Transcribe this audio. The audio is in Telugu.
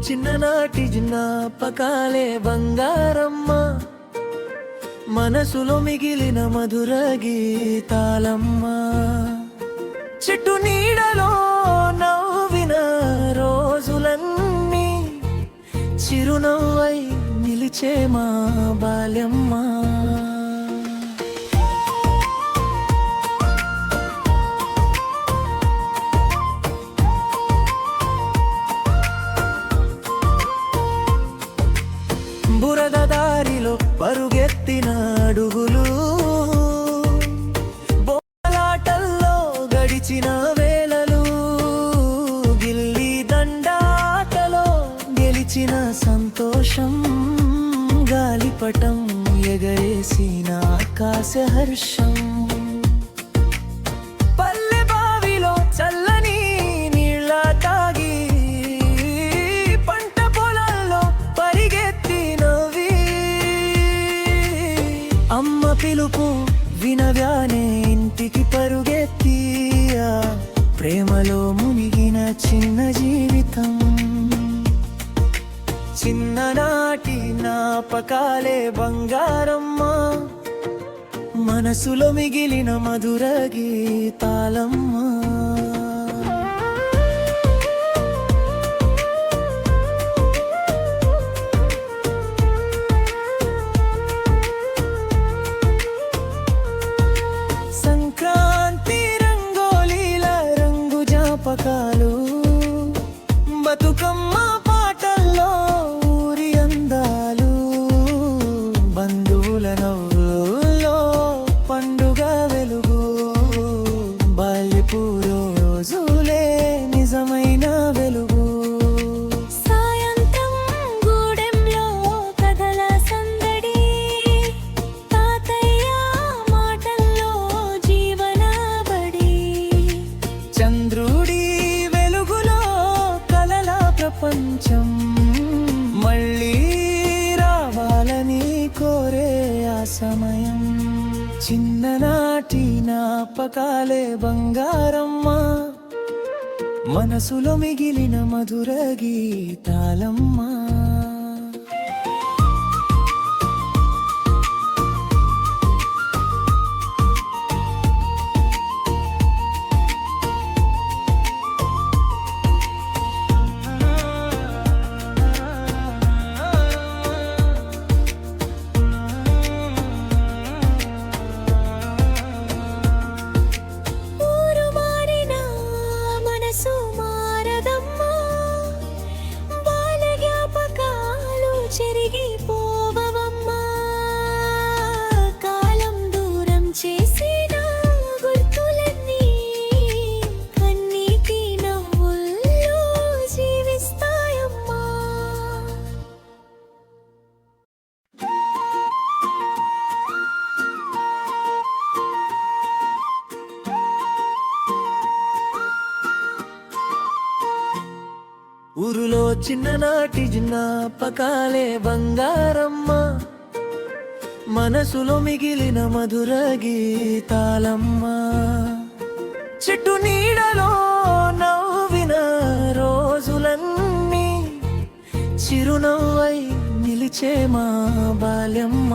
చిన్ననాటి జ్ఞాపకాలే బంగారమ్మ, మనసులో మిగిలిన మధుర గీతాలమ్మ. చెట్టు నీడలో నవ్విన రోజులన్నీ చిరునవ్వై నిలిచే మా బాల్యమ్మ. బురద దారిలో పరుగెత్తిన అడుగులు, బోలాటల్లో గడిచిన వేళలు, గిల్లి దండాటలో గెలిచిన సంతోషం, గాలిపటం ఎగరేసిన ఆకాశ హర్షం. పల్లె బావిలో చల్లని నీళ్ళ తాగి, పంట పొలాల్లో పరిగెత్తినవి, అమ్మ పిలుపు వినగానే ఇంటికి పరుగెత్తి, ప్రేమలో మునిగిన చిన్న జీవితం. చిన్ననాటి జ్ఞాపకాలే బంగారమ్మ, మనసులో మిగిలిన మధుర గీతాలమ్మ. సంక్రాంతి రంగోలీల రంగు జ్ఞాపకాలు, బతుకమ్మ పాటల్లో ఊరి అందాలు, బంధువుల నవ్వుల్లో పండుగ వెలుగు, బాల్యపు రోజులే నిజమైన వెలుగు. సాయంత్రం గూడెంలో కథల సందడి, తాతయ్య మాటల్లో జీవన బడి, చంద్రుడి వెలుగులో కలల ప్రపంచం, మళ్ళీ రావాలని కోరే ఆ సమయం. చిన్ననాటి జ్ఞాపకాలే బంగారమ్మ, మనసులో మిగిలిన మధుర గీతాలమ్మ. ఊరు మారినా మనసు మారదమ్మా, బాల్య జ్ఞాపకాలు చెరిగిపోవమ్మా. కాలం దూరం చేసిన గుర్తులన్నీ కన్నీటి నవ్వుల్లో జీవిస్తాయమ్మా. ఊరులో చిన్ననాటి జ్ఞాపకాలే బంగారమ్మ, మనసులో మిగిలిన మధుర గీతాలమ్మ. చెట్టు నీడలో నవ్విన రోజులన్నీ చిరునవ్వై నిలిచే మా బాల్యమ్మ.